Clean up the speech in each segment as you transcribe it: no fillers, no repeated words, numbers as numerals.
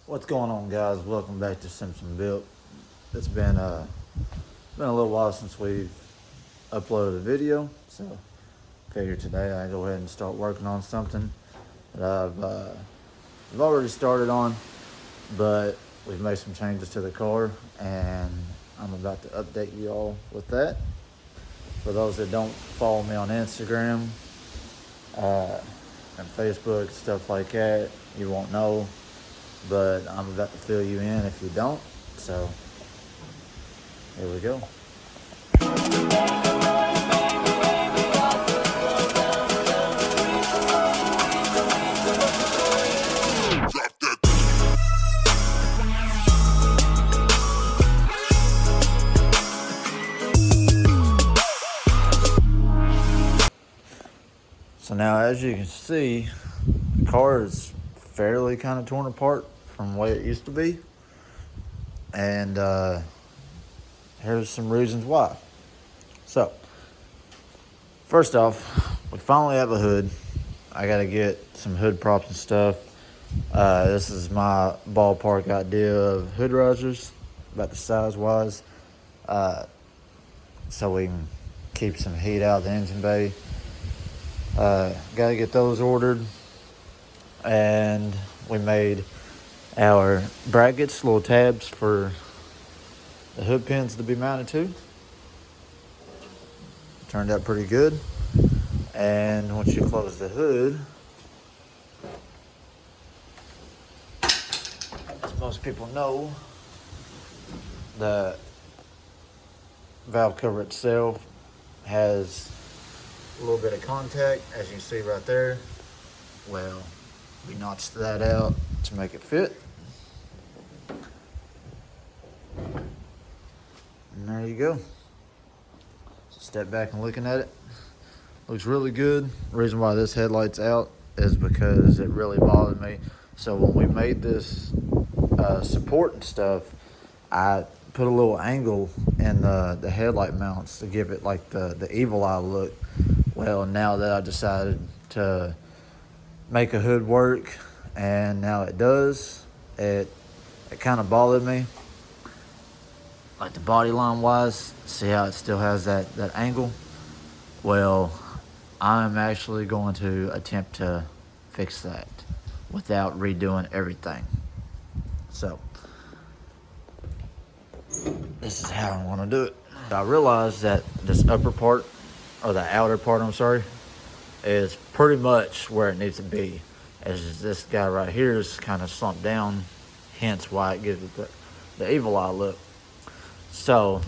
What's going on, guys? Welcome back to Simpson Built. It's been a little while since we've uploaded a video, so figured today I'd go ahead and start working on something that I've already started on, but we've made some changes to the car, and I'm about to update you all with that. For those that don't follow me on Instagram and Facebook, stuff like that, you won't know, but I'm about to fill you in if you don't. So here we go. So now, as you can see, the car is fairly kind of torn apart from the way it used to be. And here's some reasons why. So, first off, we finally have a hood. I got to get some hood props and stuff. This is my ballpark idea of hood risers, about the size-wise, so we can keep some heat out of the engine bay. Got to get those ordered. And we made our brackets, little tabs for the hood pins to be mounted to. Turned out pretty good. And once you close the hood, as most people know, the valve cover itself has a little bit of contact, as you can see right there. Well, we notched that out to make it fit. And there you go. Step back and looking at it. Looks really good. The reason why this headlight's out is because it really bothered me. So when we made this support and stuff, I put a little angle in the headlight mounts to give it like the evil eye look. Well, now that I decided to make a hood work, and now it does, it kind of bothered me. Like the body line wise, see how it still has that angle? Well, I'm actually going to attempt to fix that without redoing everything. So, this is how I want to do it. I realized that this upper part, or the outer part, I'm sorry, is pretty much where it needs to be. As this guy right here is kind of slumped down, hence why it gives it the evil eye look. So,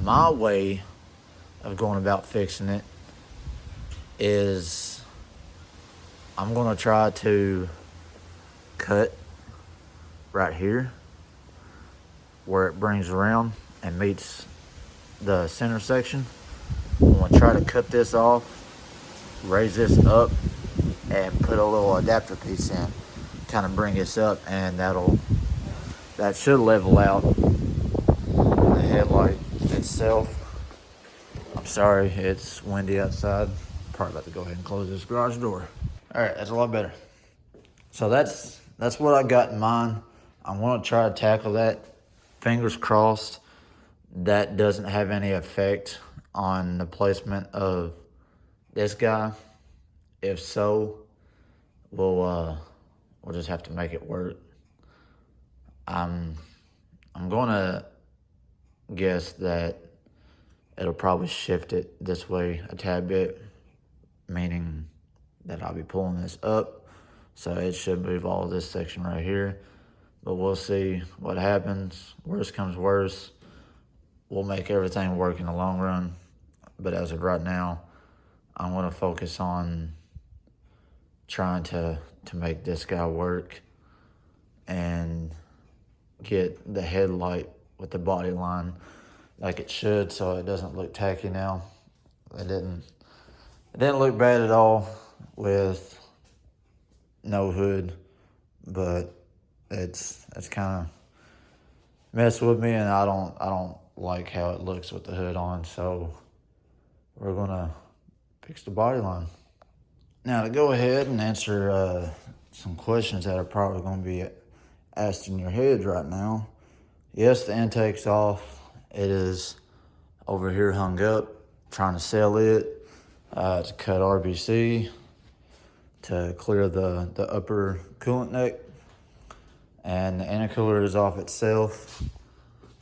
my way of going about fixing it is I'm going to try to cut right here where it brings around and meets the center section. I'm going to try to cut this off, raise this up, and put a little adapter piece in, kind of bring this up, and that should level out the headlight itself. I'm sorry, it's windy outside. Probably about to go ahead and close this garage door. All right, that's a lot better. So that's what I got in mind. I'm gonna try to tackle that. Fingers crossed that doesn't have any effect on the placement of this guy. If so, we'll just have to make it work. I'm gonna guess that it'll probably shift it this way a tad bit, meaning that I'll be pulling this up, so it should move all of this section right here. But we'll see what happens. Worst comes worst, we'll make everything work in the long run. But as of right now, I'm gonna focus on trying to make this guy work and get the headlight with the body line like it should, so it doesn't look tacky now. It didn't look bad at all with no hood, but it's kind of messed with me, and I don't like how it looks with the hood on. So we're gonna fix the body line. Now, to go ahead and answer some questions that are probably going to be asking your head right now. Yes, the intake's off. It is over here hung up, trying to sell it to cut RBC, to clear the upper coolant neck. And the intercooler is off itself.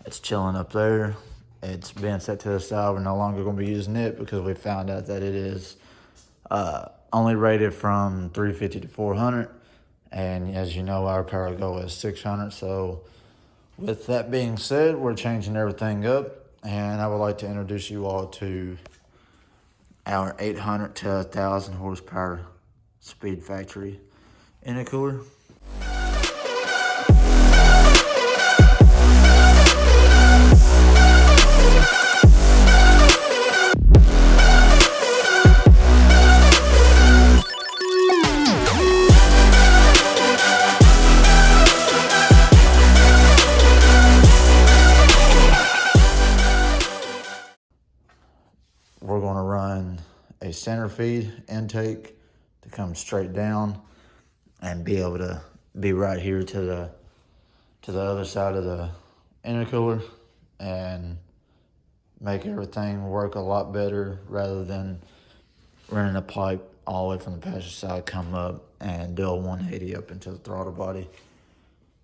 It's chilling up there. It's been set to the side. We're no longer going to be using it because we found out that it is only rated from 350 to 400. And as you know, our power goal is 600. So with that being said, we're changing everything up. And I would like to introduce you all to our 800 to 1,000 horsepower Speed Factory intercooler. We're going to run a center feed intake to come straight down and be able to be right here to the other side of the intercooler and make everything work a lot better rather than running a pipe all the way from the passenger side, come up and do a 180 up into the throttle body,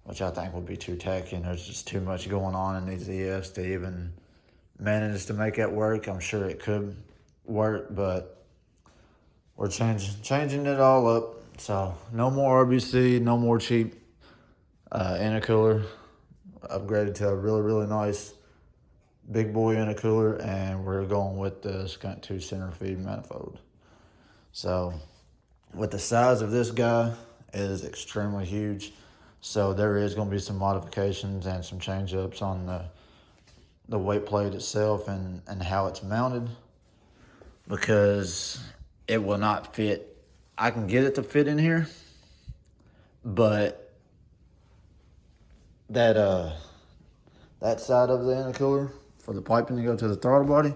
which I think would be too tacky, and there's just too much going on in these ES to even manage to make that work. I'm sure it could work, but we're changing it all up. So no more RBC, no more cheap intercooler. Upgraded to a really, really nice big boy intercooler, and we're going with the Skunk 2 center feed manifold. So with the size of this guy, it is extremely huge. So there is going to be some modifications and some change ups on the weight plate itself and how it's mounted, because it will not fit. I can get it to fit in here, but that side of the intercooler for the piping to go to the throttle body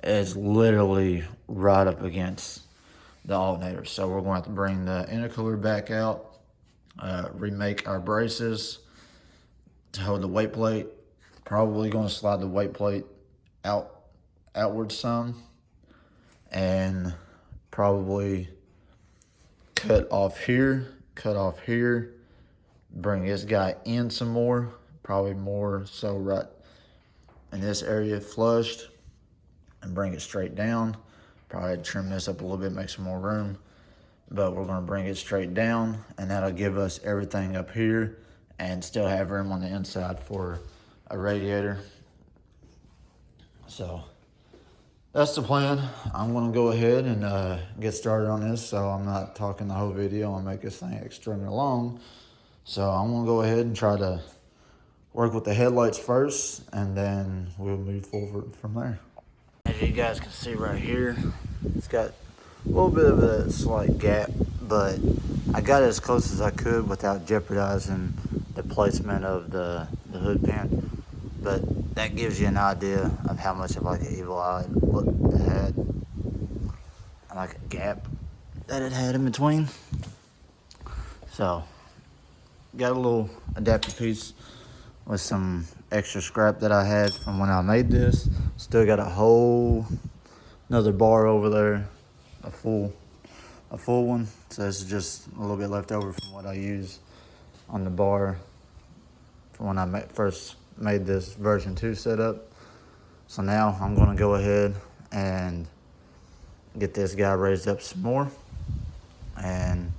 is literally right up against the alternator. So we're going to have to bring the intercooler back out, remake our braces to hold the weight plate. Probably going to slide the weight plate outward some, and probably cut off here, bring this guy in some more, probably more so right in this area flushed, and bring it straight down. Probably trim this up a little bit, make some more room, but we're gonna bring it straight down, and that'll give us everything up here and still have room on the inside for a radiator. So that's the plan. I'm gonna go ahead and get started on this, so I'm not talking the whole video and make this thing extremely long. So I'm gonna go ahead and try to work with the headlights first, and then we'll move forward from there. As you guys can see right here, it's got a little bit of a slight gap, but I got it as close as I could without jeopardizing the placement of the hood pin. But that gives you an idea of how much of like an evil eye look it had, and like a gap that it had in between. So got a little adapter piece with some extra scrap that I had from when I made this. Still got another bar over there, a full one. So this is just a little bit left over from what I used on the bar from when I first made this version 2 setup. So now I'm gonna go ahead and get this guy raised up some more and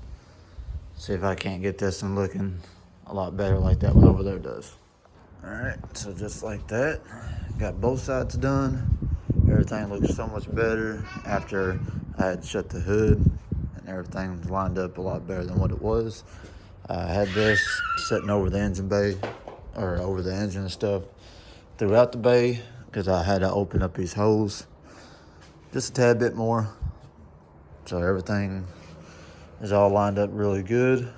see if I can't get this one looking a lot better like that one over there does. All right, so just like that, got both sides done. Everything looks so much better after I had shut the hood, and everything was lined up a lot better than what it was. I had this sitting over the engine bay, or over the engine and stuff throughout the bay, because I had to open up these holes just a tad bit more. So everything is all lined up really good.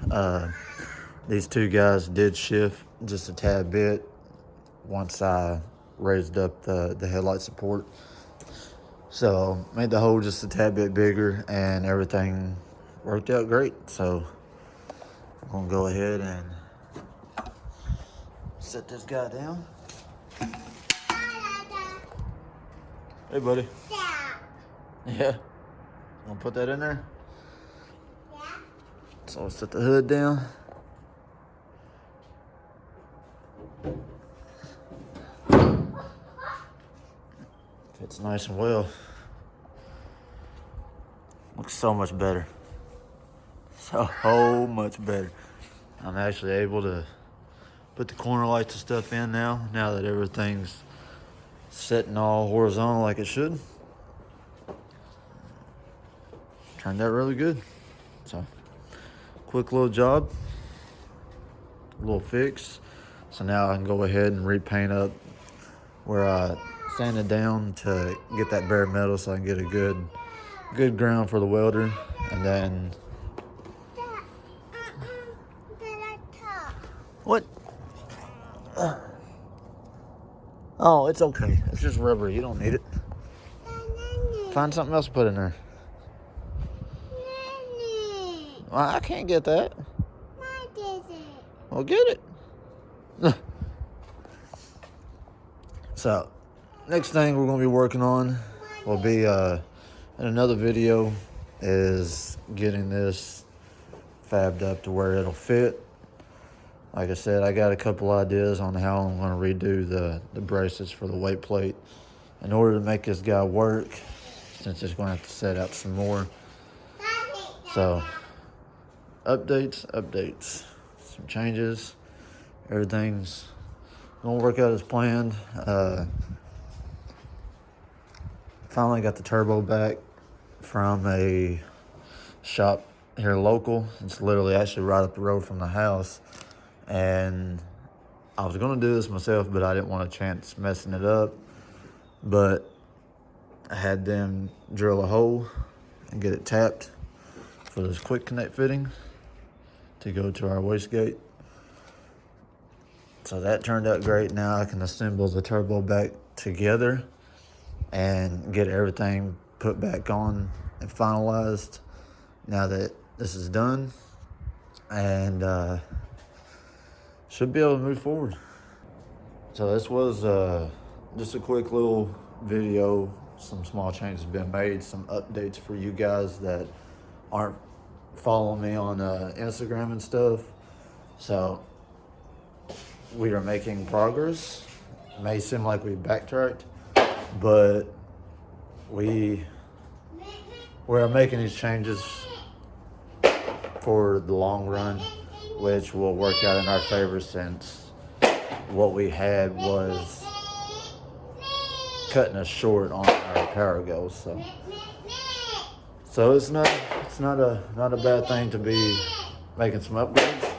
These two guys did shift just a tad bit once I raised up the headlight support. So made the hole just a tad bit bigger, and everything worked out great. So I'm gonna go ahead and set this guy down. Hey, buddy. Yeah. Gonna put that in there? Yeah. So I'll set the hood down. Fits nice and well. Looks so much better. So much better. I'm actually able to put the corner lights and stuff in now that everything's sitting all horizontal like it should. Turned out really good. So, quick little job, a little fix. So now I can go ahead and repaint up where I sanded down to get that bare metal so I can get a good ground for the welder. And then what? Oh, it's okay. It's just rubber. You don't need it. Find something else to put in there. Well, I can't get that. Well, get it. So, next thing we're going to be working on will be in another video is getting this fabbed up to where it'll fit. Like I said, I got a couple ideas on how I'm going to redo the braces for the weight plate in order to make this guy work, since it's going to have to set out some more. So, updates, some changes. Everything's going to work out as planned. Finally got the turbo back from a shop here local. It's literally actually right up the road from the house. And I was going to do this myself, but I didn't want a chance messing it up. But I had them drill a hole and get it tapped for this quick connect fitting to go to our wastegate. So that turned out great. Now I can assemble the turbo back together and get everything put back on and finalized now that this is done. And should be able to move forward. So this was just a quick little video. Some small changes have been made, some updates for you guys that aren't following me on Instagram and stuff. So we are making progress. It may seem like we backtracked, but we're making these changes for the long run, which will work out in our favor, since what we had was cutting us short on our power goals. So it's not a bad thing to be making some upgrades.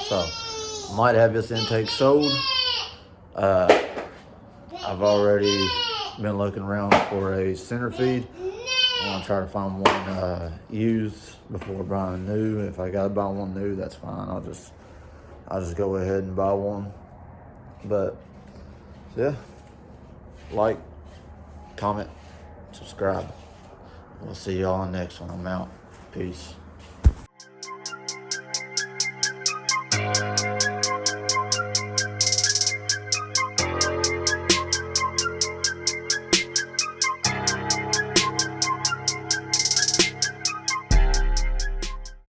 So might have this intake sold. I've already been looking around for a center feed. I want to try to find one used before buying new. If I gotta buy one new, that's fine. I'll just go ahead and buy one. But yeah, like, comment, subscribe. We'll see y'all on the next one. I'm out. Peace.